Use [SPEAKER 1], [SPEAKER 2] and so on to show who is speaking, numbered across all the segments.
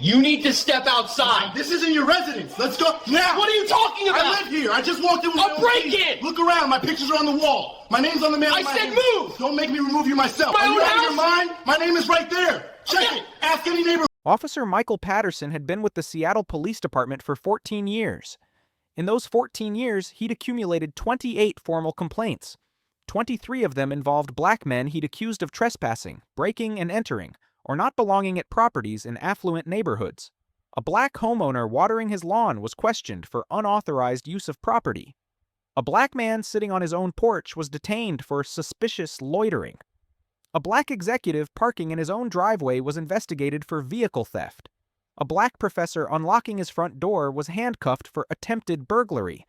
[SPEAKER 1] You need to step outside.
[SPEAKER 2] This isn't your residence. Let's go now.
[SPEAKER 1] What are you talking about?
[SPEAKER 2] I live here. I just walked in with
[SPEAKER 1] I'll break it.
[SPEAKER 2] Look around. My pictures are on the wall. My name's on the mail.
[SPEAKER 1] I said move.
[SPEAKER 2] Don't make me remove you myself.
[SPEAKER 1] My
[SPEAKER 2] Are you
[SPEAKER 1] own
[SPEAKER 2] out of your
[SPEAKER 1] house?
[SPEAKER 2] mind? My name is right there. Check it. Ask any neighbor.
[SPEAKER 3] Officer Michael Patterson had been with the Seattle Police Department for 14 years. In those 14 years, he'd accumulated 28 formal complaints. 23 of them involved black men he'd accused of trespassing, breaking and entering, or not belonging at properties in affluent neighborhoods. A black homeowner watering his lawn was questioned for unauthorized use of property. A black man sitting on his own porch was detained for suspicious loitering. A black executive parking in his own driveway was investigated for vehicle theft. A black professor unlocking his front door was handcuffed for attempted burglary.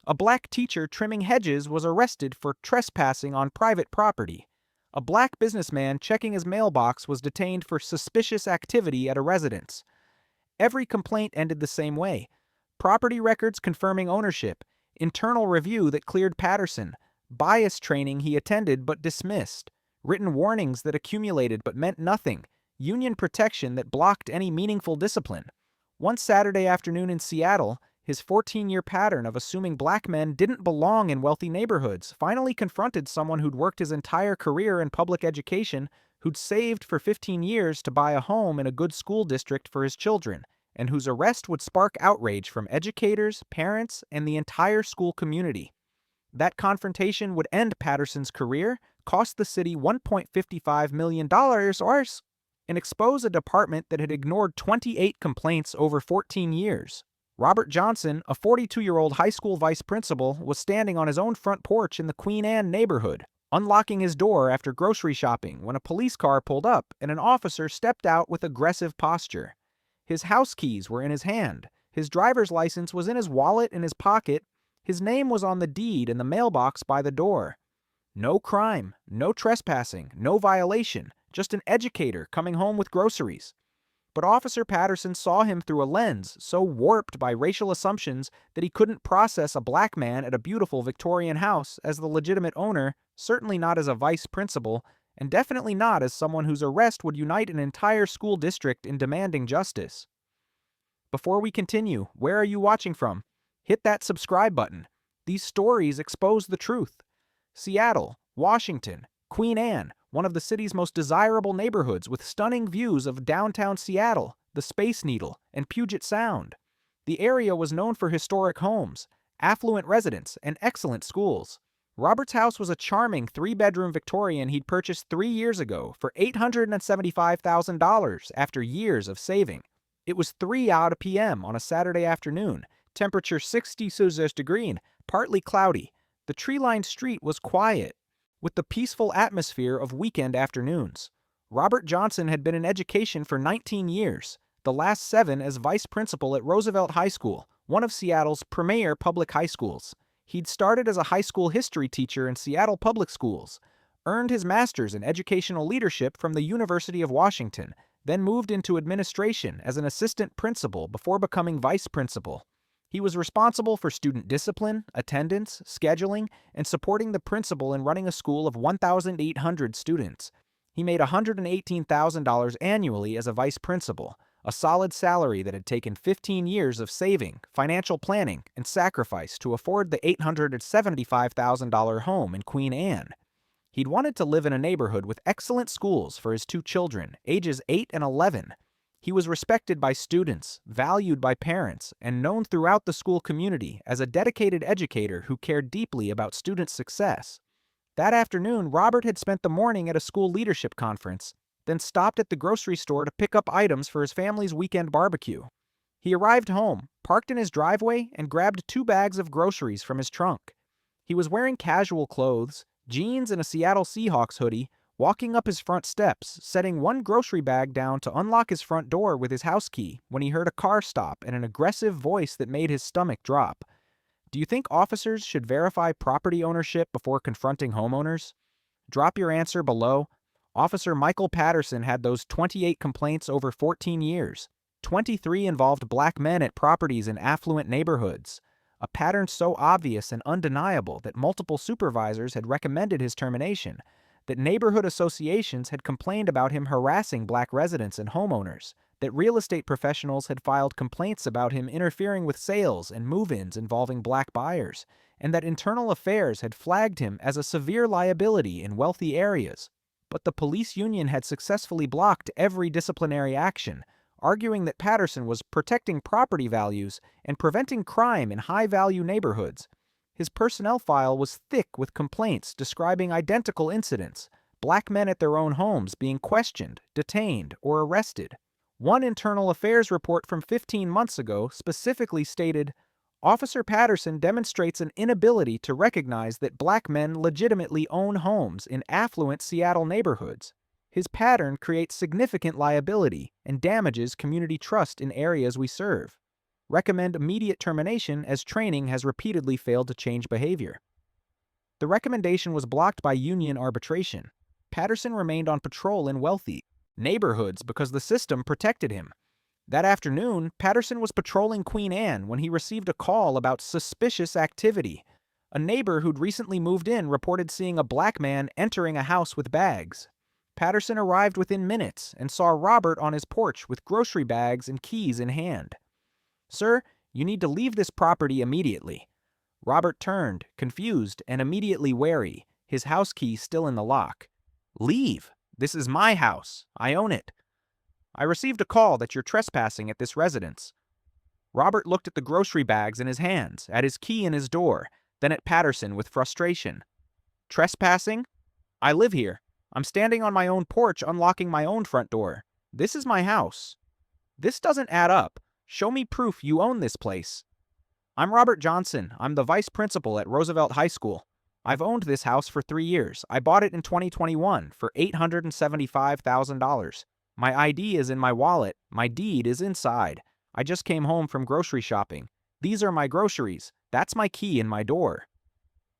[SPEAKER 3] A black teacher trimming hedges was arrested for trespassing on private property. A black businessman checking his mailbox was detained for suspicious activity at a residence. Every complaint ended the same way: property records confirming ownership, internal review that cleared Patterson, bias training he attended but dismissed, written warnings that accumulated but meant nothing, union protection that blocked any meaningful discipline. One Saturday afternoon in Seattle, his 14-year pattern of assuming black men didn't belong in wealthy neighborhoods finally confronted someone who'd worked his entire career in public education, who'd saved for 15 years to buy a home in a good school district for his children, and whose arrest would spark outrage from educators, parents, and the entire school community. That confrontation would end Patterson's career, cost the city $1.55 million, and expose a department that had ignored 28 complaints over 14 years. Robert Johnson, a 42-year-old high school vice principal, was standing on his own front porch in the Queen Anne neighborhood, unlocking his door after grocery shopping when a police car pulled up and an officer stepped out with aggressive posture. His house keys were in his hand, his driver's license was in his wallet in his pocket, his name was on the deed in the mailbox by the door. No crime, no trespassing, no violation, just an educator coming home with groceries. But Officer Patterson saw him through a lens so warped by racial assumptions that he couldn't process a black man at a beautiful Victorian house as the legitimate owner, certainly not as a vice principal, and definitely not as someone whose arrest would unite an entire school district in demanding justice. Before we continue, where are you watching from? Hit that subscribe button. These stories expose the truth. Seattle, Washington, Queen Anne, one of the city's most desirable neighborhoods with stunning views of downtown Seattle, the Space Needle, and Puget Sound. The area was known for historic homes, affluent residents, and excellent schools. Robert's house was a charming 3-bedroom Victorian he'd purchased 3 years ago for $875,000 after years of saving. It was 3 p.m. on a Saturday afternoon, temperature 66 degrees, partly cloudy. The tree-lined street was quiet, with the peaceful atmosphere of weekend afternoons. Robert Johnson had been in education for 19 years, the last 7 as vice principal at Roosevelt High School, one of Seattle's premier public high schools. He'd started as a high school history teacher in Seattle public schools, earned his master's in educational leadership from the University of Washington, then moved into administration as an assistant principal before becoming vice principal. He was responsible for student discipline, attendance, scheduling, and supporting the principal in running a school of 1,800 students. He made $118,000 annually as a vice principal, a solid salary that had taken 15 years of saving, financial planning, and sacrifice to afford the $875,000 home in Queen Anne. He'd wanted to live in a neighborhood with excellent schools for his 2 children, ages 8 and 11. He was respected by students, valued by parents, and known throughout the school community as a dedicated educator who cared deeply about students' success. That afternoon, Robert had spent the morning at a school leadership conference, then stopped at the grocery store to pick up items for his family's weekend barbecue. He arrived home, parked in his driveway, and grabbed 2 bags of groceries from his trunk. He was wearing casual clothes, jeans and a Seattle Seahawks hoodie, walking up his front steps, setting one grocery bag down to unlock his front door with his house key when he heard a car stop and an aggressive voice that made his stomach drop. Do you think officers should verify property ownership before confronting homeowners? Drop your answer below. Officer Michael Patterson had those 28 complaints over 14 years. 23 involved black men at properties in affluent neighborhoods, a pattern so obvious and undeniable that multiple supervisors had recommended his termination, that neighborhood associations had complained about him harassing black residents and homeowners, that real estate professionals had filed complaints about him interfering with sales and move-ins involving black buyers, and that internal affairs had flagged him as a severe liability in wealthy areas. But the police union had successfully blocked every disciplinary action, arguing that Patterson was protecting property values and preventing crime in high-value neighborhoods. His personnel file was thick with complaints describing identical incidents, black men at their own homes being questioned, detained, or arrested. One internal affairs report from 15 months ago specifically stated, "Officer Patterson demonstrates an inability to recognize that black men legitimately own homes in affluent Seattle neighborhoods. His pattern creates significant liability and damages community trust in areas we serve. Recommend immediate termination as training has repeatedly failed to change behavior." The recommendation was blocked by union arbitration. Patterson remained on patrol in wealthy neighborhoods because the system protected him. That afternoon, Patterson was patrolling Queen Anne when he received a call about suspicious activity. A neighbor who'd recently moved in reported seeing a black man entering a house with bags. Patterson arrived within minutes and saw Robert on his porch with grocery bags and keys in hand. "Sir, you need to leave this property immediately." Robert turned, confused and immediately wary, his house key still in the lock. "Leave! This is my house. I own it." "I received a call that you're trespassing at this residence." Robert looked at the grocery bags in his hands, at his key in his door, then at Patterson with frustration. "Trespassing? I live here. I'm standing on my own porch unlocking my own front door. This is my house." "This doesn't add up. Show me proof you own this place." "I'm Robert Johnson. I'm the vice principal at Roosevelt High School. I've owned this house for 3 years. I bought it in 2021 for $875,000. My ID is in my wallet. My deed is inside. I just came home from grocery shopping. These are my groceries. That's my key in my door.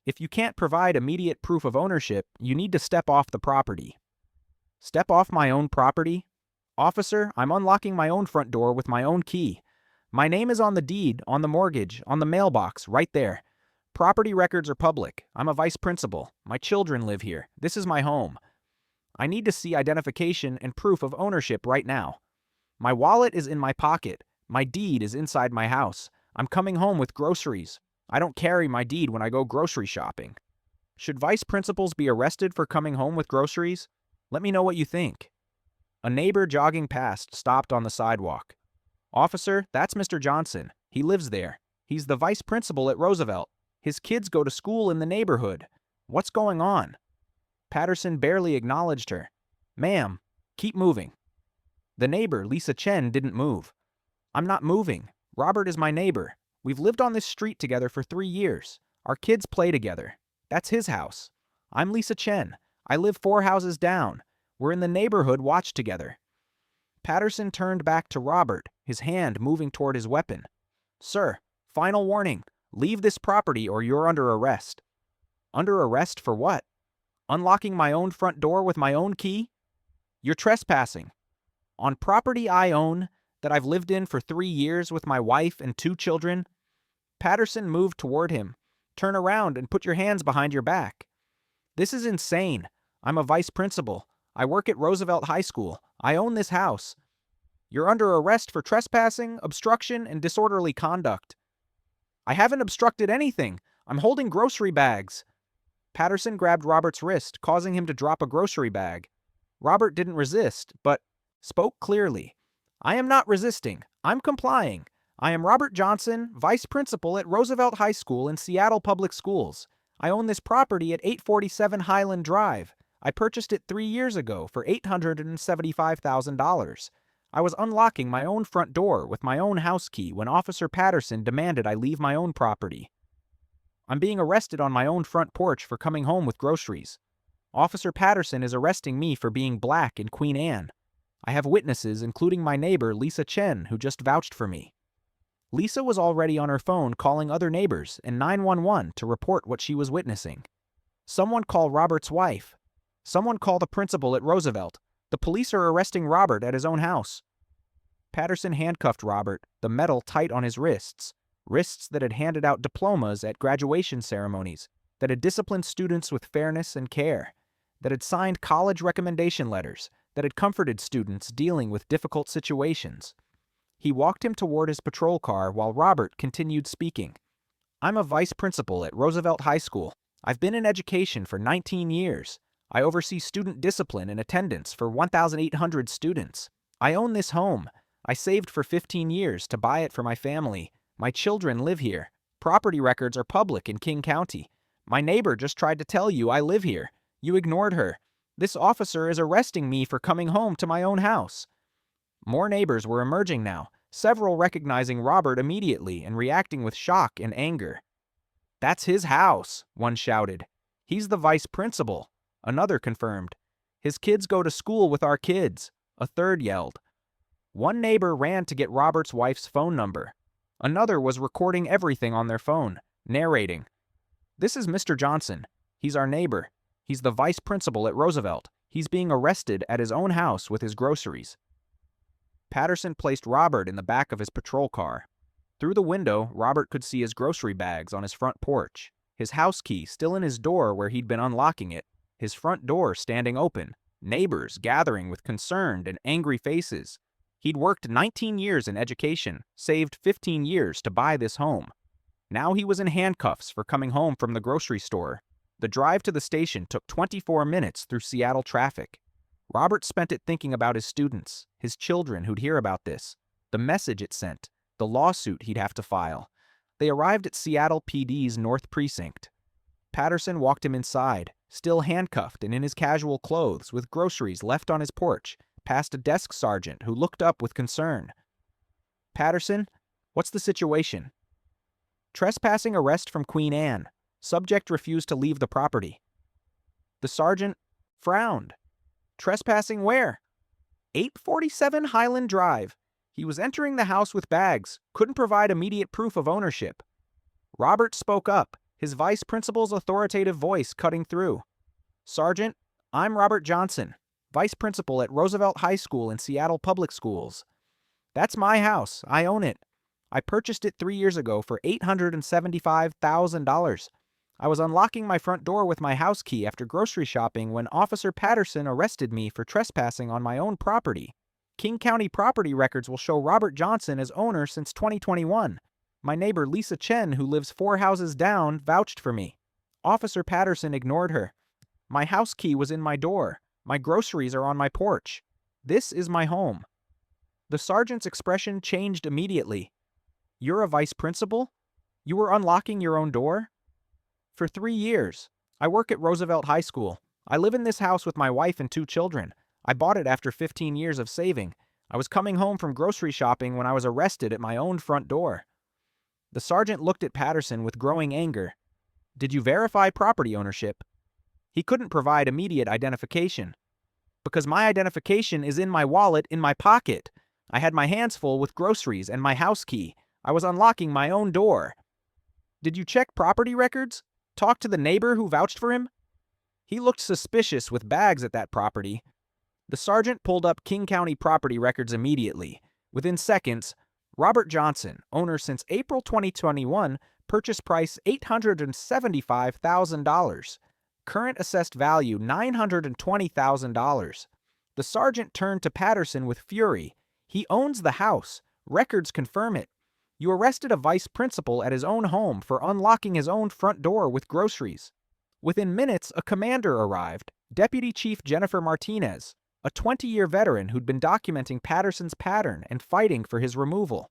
[SPEAKER 3] If you can't provide immediate proof of ownership, you need to step off the property." "Step off my own property? Officer, I'm unlocking my own front door with my own key. My name is on the deed, on the mortgage, on the mailbox, right there. Property records are public. I'm a vice principal. My children live here. This is my home. I need to see identification and proof of ownership right now. My wallet is in my pocket. My deed is inside my house. I'm coming home with groceries. I don't carry my deed when I go grocery shopping. Should vice principals be arrested for coming home with groceries? Let me know what you think." A neighbor jogging past stopped on the sidewalk. "Officer, that's Mr. Johnson. He lives there. He's the vice principal at Roosevelt. His kids go to school in the neighborhood. What's going on?" Patterson barely acknowledged her. "Ma'am, keep moving." The neighbor, Lisa Chen, didn't move. "I'm not moving. Robert is my neighbor. We've lived on this street together for 3 years. Our kids play together. That's his house. I'm Lisa Chen. I live 4 houses down. We're in the neighborhood watch together." Patterson turned back to Robert, his hand moving toward his weapon. "Sir, final warning. Leave this property or you're under arrest." "Under arrest for what? Unlocking my own front door with my own key? You're trespassing. On property I own, that I've lived in for 3 years with my wife and 2 children." Patterson moved toward him. "Turn around and put your hands behind your back." "This is insane. I'm a vice principal. I work at Roosevelt High School. I own this house. You're under arrest for trespassing, obstruction, and disorderly conduct." "I haven't obstructed anything. I'm holding grocery bags." Patterson grabbed Robert's wrist, causing him to drop a grocery bag. Robert didn't resist, but spoke clearly. "I am not resisting. I'm complying. I am Robert Johnson, vice principal at Roosevelt High School in Seattle Public Schools. I own this property at 847 Highland Drive. I purchased it 3 years ago for $875,000. I was unlocking my own front door with my own house key when Officer Patterson demanded I leave my own property. I'm being arrested on my own front porch for coming home with groceries. Officer Patterson is arresting me for being black in Queen Anne. I have witnesses, including my neighbor, Lisa Chen, who just vouched for me." Lisa was already on her phone calling other neighbors and 911 to report what she was witnessing. "Someone call Robert's wife. Someone call the principal at Roosevelt. The police are arresting Robert at his own house." Patterson handcuffed Robert, the metal tight on his wrists that had handed out diplomas at graduation ceremonies, that had disciplined students with fairness and care, that had signed college recommendation letters, that had comforted students dealing with difficult situations. He walked him toward his patrol car while Robert continued speaking. I'm a vice principal at Roosevelt High School. I've been in education for 19 years. I oversee student discipline and attendance for 1,800 students. I own this home. I saved for 15 years to buy it for my family. My children live here. Property records are public in King County. My neighbor just tried to tell you I live here. You ignored her. This officer is arresting me for coming home to my own house. More neighbors were emerging now, several recognizing Robert immediately and reacting with shock and anger. That's his house, one shouted. He's the vice principal, another confirmed. His kids go to school with our kids, a third yelled. One neighbor ran to get Robert's wife's phone number. Another was recording everything on their phone, narrating. This is Mr. Johnson. He's our neighbor. He's the vice principal at Roosevelt. He's being arrested at his own house with his groceries. Patterson placed Robert in the back of his patrol car. Through the window, Robert could see his grocery bags on his front porch, his house key still in his door where he'd been unlocking it, his front door standing open, neighbors gathering with concerned and angry faces. He'd worked 19 years in education, saved 15 years to buy this home. Now he was in handcuffs for coming home from the grocery store. The drive to the station took 24 minutes through Seattle traffic. Robert spent it thinking about his students, his children who'd hear about this, the message it sent, the lawsuit he'd have to file. They arrived at Seattle PD's North Precinct. Patterson walked him inside, still handcuffed and in his casual clothes with groceries left on his porch, past a desk sergeant who looked up with concern. Patterson, what's the situation? Trespassing arrest from Queen Anne. Subject refused to leave the property. The sergeant frowned. Trespassing where? 847 Highland Drive. He was entering the house with bags, couldn't provide immediate proof of ownership. Robert spoke up, his vice principal's authoritative voice cutting through. Sergeant, I'm Robert Johnson, vice principal at Roosevelt High School in Seattle Public Schools. That's my house. I own it. I purchased it 3 years ago for $875,000. I was unlocking my front door with my house key after grocery shopping when Officer Patterson arrested me for trespassing on my own property. King County property records will show Robert Johnson as owner since 2021. My neighbor Lisa Chen, who lives 4 houses down, vouched for me. Officer Patterson ignored her. My house key was in my door. My groceries are on my porch. This is my home. The sergeant's expression changed immediately. You're a vice principal? You were unlocking your own door? For 3 years. I work at Roosevelt High School. I live in this house with my wife and 2 children. I bought it after 15 years of saving. I was coming home from grocery shopping when I was arrested at my own front door. The sergeant looked at Patterson with growing anger. Did you verify property ownership? He couldn't provide immediate identification. Because my identification is in my wallet in my pocket. I had my hands full with groceries and my house key. I was unlocking my own door. Did you check property records? Talk to the neighbor who vouched for him? He looked suspicious with bags at that property. The sergeant pulled up King County property records immediately. Within seconds, Robert Johnson, owner since April 2021, purchase price $875,000. Current assessed value $920,000. The sergeant turned to Patterson with fury. He owns the house. Records confirm it. You arrested a vice principal at his own home for unlocking his own front door with groceries. Within minutes, a commander arrived, Deputy Chief Jennifer Martinez, a 20-year veteran who'd been documenting Patterson's pattern and fighting for his removal.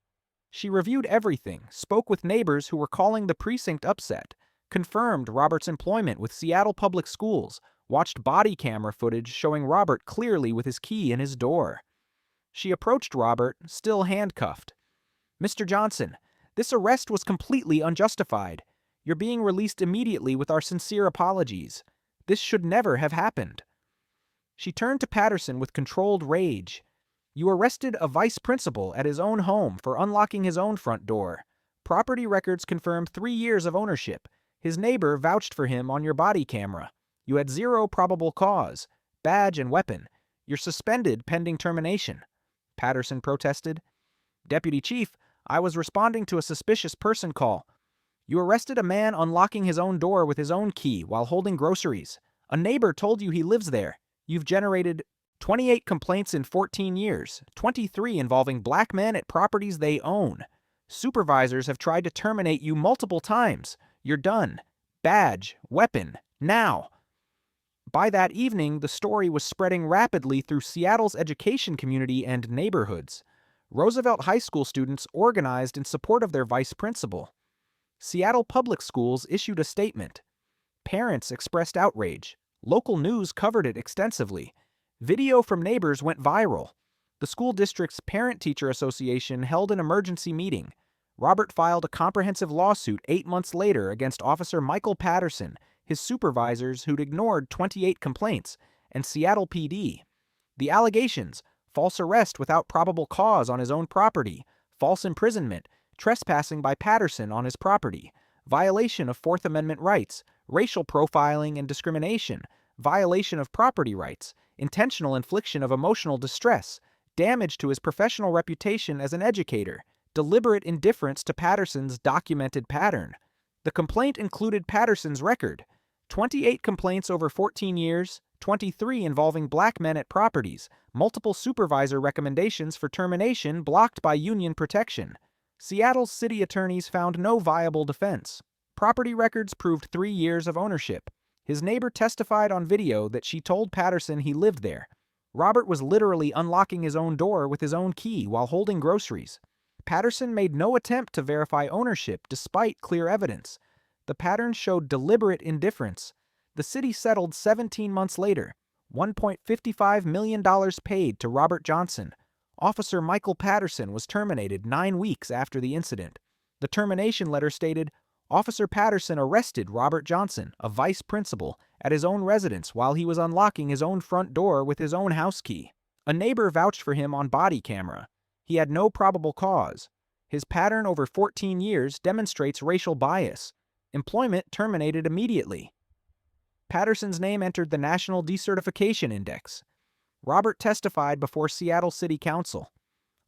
[SPEAKER 3] She reviewed everything, spoke with neighbors who were calling the precinct upset, confirmed Robert's employment with Seattle Public Schools, watched body camera footage showing Robert clearly with his key in his door. She approached Robert, still handcuffed. Mr. Johnson, this arrest was completely unjustified. You're being released immediately with our sincere apologies. This should never have happened. She turned to Patterson with controlled rage. You arrested a vice principal at his own home for unlocking his own front door. Property records confirm 3 years of ownership. His neighbor vouched for him on your body camera. You had 0 probable cause. Badge and weapon. You're suspended pending termination. Patterson protested. Deputy Chief, I was responding to a suspicious person call. You arrested a man unlocking his own door with his own key while holding groceries. A neighbor told you he lives there. You've generated 28 complaints in 14 years, 23 involving black men at properties they own. Supervisors have tried to terminate you multiple times. You're done. Badge, weapon, now. By that evening, the story was spreading rapidly through Seattle's education community and neighborhoods. Roosevelt High School students organized in support of their vice principal. Seattle Public Schools issued a statement. Parents expressed outrage. Local news covered it extensively. Video from neighbors went viral. The school district's Parent-Teacher Association held an emergency meeting. Robert filed a comprehensive lawsuit 8 months later against Officer Michael Patterson, his supervisors who'd ignored 28 complaints, and Seattle PD. The allegations: false arrest without probable cause on his own property, false imprisonment, trespassing by Patterson on his property, violation of Fourth Amendment rights, racial profiling and discrimination, violation of property rights, intentional infliction of emotional distress, damage to his professional reputation as an educator, deliberate indifference to Patterson's documented pattern. The complaint included Patterson's record: 28 complaints over 14 years, 23 involving black men at properties, multiple supervisor recommendations for termination blocked by union protection. Seattle's city attorneys found no viable defense. Property records proved 3 years of ownership. His neighbor testified on video that she told Patterson he lived there. Robert was literally unlocking his own door with his own key while holding groceries. Patterson made no attempt to verify ownership despite clear evidence. The pattern showed deliberate indifference. The city settled 17 months later. $1.55 million paid to Robert Johnson. Officer Michael Patterson was terminated 9 weeks after the incident. The termination letter stated, Officer Patterson arrested Robert Johnson, a vice principal, at his own residence while he was unlocking his own front door with his own house key. A neighbor vouched for him on body camera. He had no probable cause. His pattern over 14 years demonstrates racial bias. Employment terminated immediately. Patterson's name entered the National Decertification Index. Robert testified before Seattle City Council.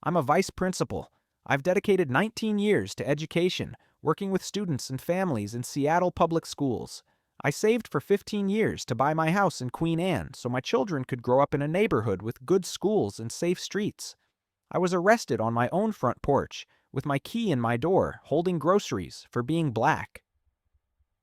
[SPEAKER 3] I'm a vice principal. I've dedicated 19 years to education, working with students and families in Seattle public schools. I saved for 15 years to buy my house in Queen Anne so my children could grow up in a neighborhood with good schools and safe streets. I was arrested on my own front porch, with my key in my door, holding groceries, for being black.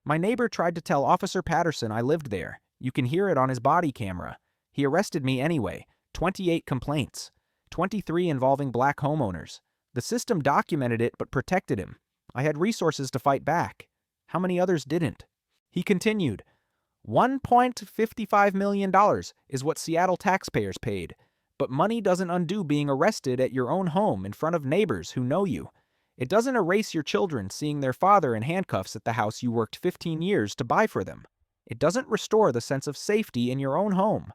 [SPEAKER 3] My neighbor tried to tell Officer Patterson I lived there. You can hear it on his body camera. He arrested me anyway. 28 complaints. 23 involving black homeowners. The system documented it but protected him. I had resources to fight back. How many others didn't? He continued, $1.55 million is what Seattle taxpayers paid. But money doesn't undo being arrested at your own home in front of neighbors who know you. It doesn't erase your children seeing their father in handcuffs at the house you worked 15 years to buy for them. It doesn't restore the sense of safety in your own home.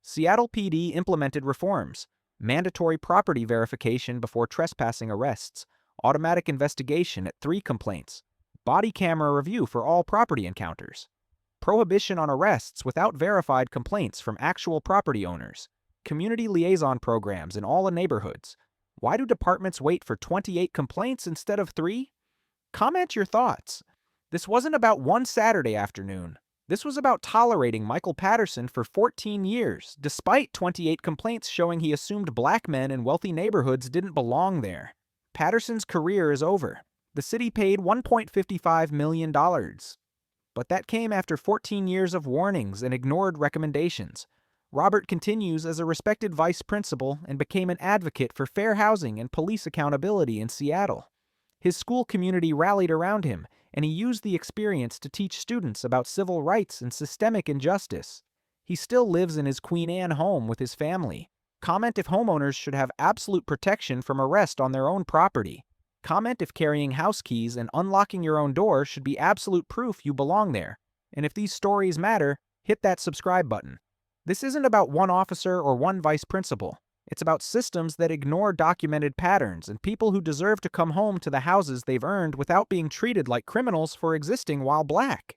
[SPEAKER 3] Seattle PD implemented reforms: mandatory property verification before trespassing arrests, automatic investigation at 3 complaints, body camera review for all property encounters, prohibition on arrests without verified complaints from actual property owners, community liaison programs in all the neighborhoods. Why do departments wait for 28 complaints instead of 3? Comment your thoughts. This wasn't about one Saturday afternoon. This was about tolerating Michael Patterson for 14 years, despite 28 complaints showing he assumed black men in wealthy neighborhoods didn't belong there. Patterson's career is over. The city paid $1.55 million. But that came after 14 years of warnings and ignored recommendations. Robert continues as a respected vice principal and became an advocate for fair housing and police accountability in Seattle. His school community rallied around him, and he used the experience to teach students about civil rights and systemic injustice. He still lives in his Queen Anne home with his family. Comment if homeowners should have absolute protection from arrest on their own property. Comment if carrying house keys and unlocking your own door should be absolute proof you belong there. And if these stories matter, hit that subscribe button. This isn't about one officer or one vice principal. It's about systems that ignore documented patterns and people who deserve to come home to the houses they've earned without being treated like criminals for existing while black.